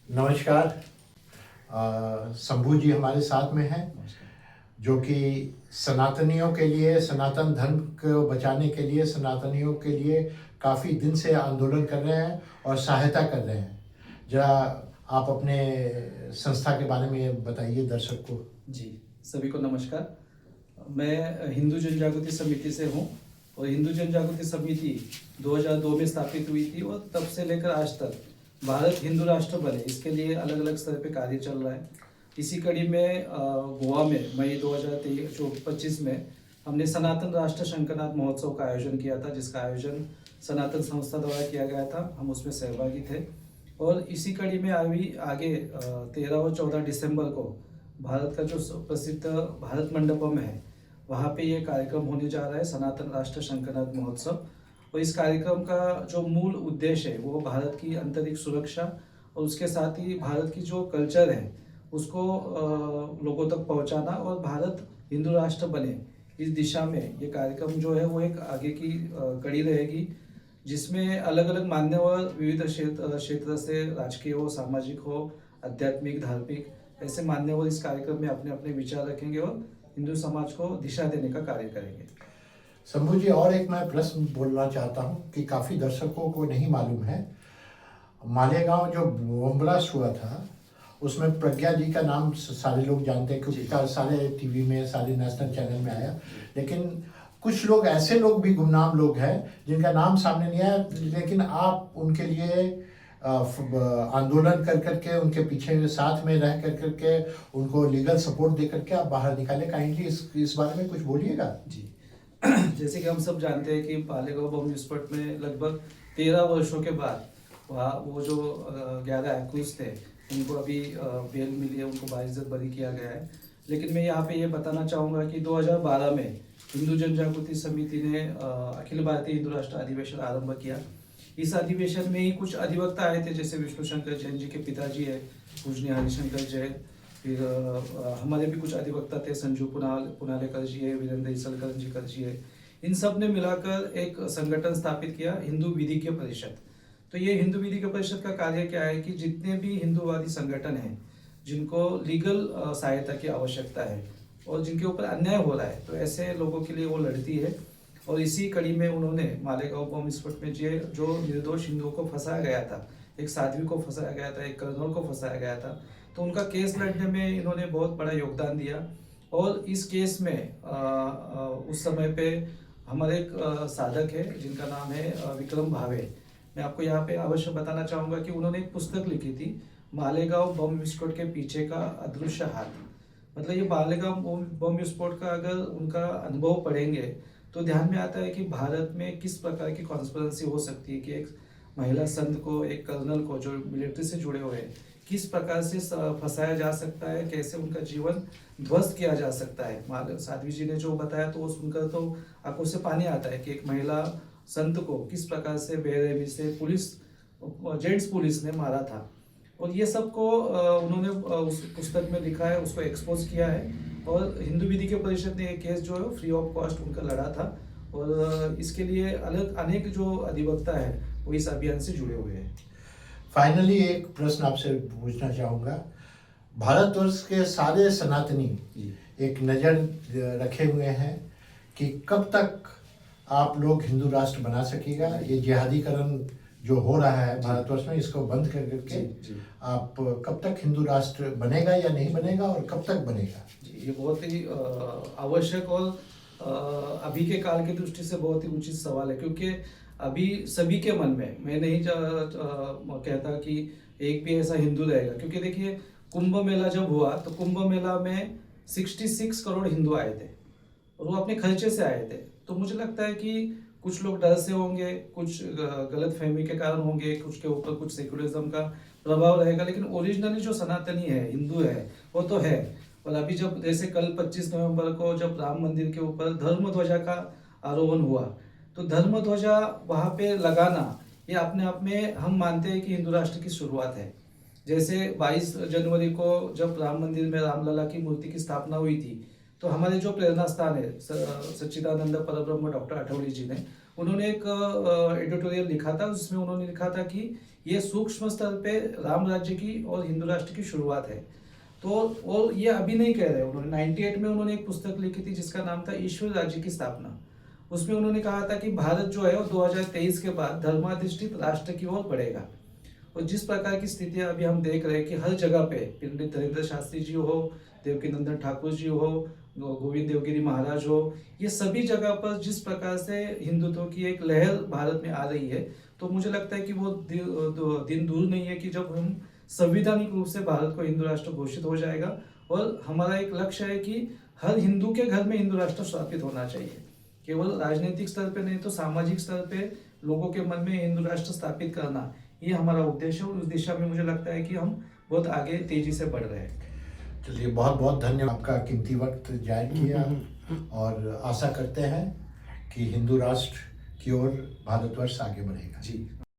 नमस्कार। शंभू जी हमारे साथ में हैं, जो कि सनातनियों के लिए, सनातन धर्म को बचाने के लिए, सनातनियों के लिए काफ़ी दिन से आंदोलन कर रहे हैं और सहायता कर रहे हैं। जरा आप अपने संस्था के बारे में बताइए दर्शक को। जी, सभी को नमस्कार। मैं हिंदू जन जागृति समिति से हूँ और हिंदू जन जागृति समिति 2002 में स्थापित हुई थी और तब से लेकर आज तक भारत हिंदू राष्ट्र बने, इसके लिए अलग अलग स्तर पे कार्य चल रहा है। इसी कड़ी में गोवा में मई 2025 में हमने सनातन राष्ट्र शंकरनाथ महोत्सव का आयोजन किया था, जिसका आयोजन सनातन संस्था द्वारा किया गया था। हम उसमें सहभागी थे और इसी कड़ी में अभी आगे 13 और 14 दिसंबर को भारत का जो प्रसिद्ध भारत मंडपम है, वहाँ पे ये कार्यक्रम होने जा रहा है, सनातन राष्ट्र शंकरनाथ महोत्सव। और इस कार्यक्रम का जो मूल उद्देश्य है वो भारत की आंतरिक सुरक्षा और उसके साथ ही भारत की जो कल्चर है उसको लोगों तक पहुंचाना और भारत हिंदू राष्ट्र बने, इस दिशा में ये कार्यक्रम जो है वो एक आगे की कड़ी रहेगी, जिसमें अलग अलग मान्यवर विविध क्षेत्र से, राजकीय हो, सामाजिक हो, आध्यात्मिक, धार्मिक, ऐसे मान्यवर इस कार्यक्रम में अपने अपने विचार रखेंगे और हिंदू समाज को दिशा देने का कार्य करेंगे। शंभू जी, और एक मैं प्रश्न बोलना चाहता हूँ कि काफ़ी दर्शकों को नहीं मालूम है। मालेगांव जो बम ब्लास्ट हुआ था उसमें प्रज्ञा जी का नाम सारे लोग जानते हैं, क्योंकि सारे टीवी में, सारे नेशनल चैनल में आया। लेकिन कुछ लोग ऐसे लोग भी गुमनाम लोग हैं जिनका नाम सामने नहीं आया, लेकिन आप उनके लिए आंदोलन कर करके, उनके पीछे साथ में रह कर करके, उनको लीगल सपोर्ट दे करके आप बाहर निकाले। काइंडली इस बारे में कुछ बोलिएगा। जी जैसे कि हम सब जानते हैं कि मालेगांव बम विस्फोट में लगभग 13 वर्षों के बाद वहाँ वो जो 11 एक्यूज थे उनको अभी बेल मिली है, उनको बाइज्जत बरी किया गया है। लेकिन मैं यहाँ पे ये बताना चाहूँगा कि 2012 में हिंदू जन जागृति समिति ने अखिल भारतीय हिंदू राष्ट्र अधिवेशन आरंभ किया। इस अधिवेशन में ही कुछ अधिवक्ता आए थे, जैसे विष्णु शंकर जैन जी के पिताजी है पूजनीय हरिशंकर जैन, फिर हमारे भी कुछ अधिवक्ता थे, संजू पुनालेकर जी है, वीरेंद्र इसलकर जी कर जी है। इन सब ने मिलाकर एक संगठन स्थापित किया, हिंदू विधिज्ञ परिषद। तो ये हिंदू विधिज्ञ परिषद का कार्य क्या है कि जितने भी हिंदूवादी संगठन हैं जिनको लीगल सहायता की आवश्यकता है और जिनके ऊपर अन्याय हो रहा है, तो ऐसे लोगों के लिए वो लड़ती है। और इसी कड़ी में उन्होंने मालेगांव बम विस्फोट में जो निर्दोष हिंदुओं को फंसाया गया था, एक साध्वी को फंसाया गया था, एक कर्नल को फंसाया गया था, तो उनका केस लड़ने में इन्होंने बहुत बड़ा योगदान दिया। और इस केस में उस समय पे हमारे एक साधक है जिनका नाम है विक्रम भावे। मैं आपको यहाँ पे अवश्य बताना चाहूँगा कि उन्होंने एक पुस्तक लिखी थी, मालेगांव बम विस्फोट के पीछे का अदृश्य हाथ। मतलब ये मालेगांव बम विस्फोट का अगर उनका अनुभव पढ़ेंगे तो ध्यान में आता है कि भारत में किस प्रकार की कॉन्स्पिरेसी हो सकती है कि एक महिला संत को, एक कर्नल को जो मिलिट्री से जुड़े हुए हैं, किस प्रकार से फंसाया जा सकता है, कैसे उनका जीवन ध्वस्त किया जा सकता है। साध्वी जी ने जो बताया तो वो सुनकर तो आंखों से पानी आता है कि एक महिला संत को किस प्रकार से बेरहमी से जेंट्स पुलिस ने मारा था। और ये सब को उन्होंने उस पुस्तक में लिखा है, उसको एक्सपोज किया है। और हिंदू विधि के परिषद ने ये केस जो है फ्री ऑफ कॉस्ट उनका लड़ा था और इसके लिए अलग अनेक जो अधिवक्ता है वो इस अभियान से जुड़े हुए हैं। फाइनली एक प्रश्न आपसे पूछना चाहूँगा। भारतवर्ष के सारे सनातनी एक नज़र रखे हुए हैं कि कब तक आप लोग हिंदू राष्ट्र बना सकेगा। ये जिहादीकरण जो हो रहा है भारतवर्ष में, इसको बंद कर करके आप कब तक हिंदू राष्ट्र बनेगा या नहीं बनेगा, और कब तक बनेगा? ये बहुत ही आवश्यक और अभी के काल की दृष्टि से बहुत ही उचित सवाल है, क्योंकि अभी सभी के मन में, मैं नहीं कहता कि एक भी ऐसा हिंदू रहेगा, क्योंकि देखिए कुंभ मेला जब हुआ तो कुंभ मेला में 66 करोड़ हिंदू आए थे और वो अपने खर्चे से आए थे। तो मुझे लगता है कि कुछ लोग डर से होंगे, कुछ गलत फहमी के कारण होंगे, कुछ के ऊपर कुछ सेकुलरिज्म का प्रभाव रहेगा, लेकिन ओरिजिनली जो सनातनी है, हिंदू है, वो तो है। और अभी जब जैसे कल 25 नवंबर को जब राम मंदिर के ऊपर धर्म ध्वजा का आरोहण हुआ, तो धर्म ध्वजा वहाँ पे लगाना ये अपने आप में हम मानते हैं कि हिंदू राष्ट्र की शुरुआत है। जैसे 22 जनवरी को जब राम मंदिर में रामलला की मूर्ति की स्थापना हुई थी, तो हमारे जो प्रेरणा स्थान है सच्चिदानंद परब्रह्म डॉक्टर अठौली जी ने, उन्होंने एक एडिटोरियल लिखा था, उसमें उन्होंने लिखा था कि ये सूक्ष्म स्तर पे राम राज्य की और हिंदू राष्ट्र की शुरुआत है। तो और ये अभी नहीं कह रहे, उन्होंने 98 में उन्होंने एक पुस्तक लिखी थी जिसका नाम था ईश्वर राज्य की स्थापना। उसमें उन्होंने कहा था कि भारत जो है वो 2023 के बाद धर्माधिष्ठित राष्ट्र की ओर बढ़ेगा। और जिस प्रकार की स्थितियां अभी हम देख रहे हैं कि हर जगह पे पंडित धीरेन्द्र शास्त्री जी हो, देवकी नंदन ठाकुर जी हो, गोविंद देवगिरी महाराज हो, ये सभी जगह पर जिस प्रकार से हिंदुत्व की एक लहर भारत में आ रही है, तो मुझे लगता है कि वो दिन दूर नहीं है कि जब हम संवैधानिक रूप से भारत को हिंदू राष्ट्र घोषित हो जाएगा। और हमारा एक लक्ष्य है कि हर हिंदू के घर में हिंदू राष्ट्र स्थापित होना चाहिए, केवल राजनीतिक स्तर पे नहीं तो सामाजिक स्तर पे लोगों के मन में हिंदू राष्ट्र स्थापित करना, ये हमारा उद्देश्य है। उस दिशा में मुझे लगता है कि हम बहुत आगे तेजी से बढ़ रहे हैं। चलिए, बहुत बहुत धन्यवाद, आपका कीमती वक्त जाया किया, और आशा करते हैं कि हिंदू राष्ट्र की ओर भारतवर्ष आगे बढ़ेगा। जी।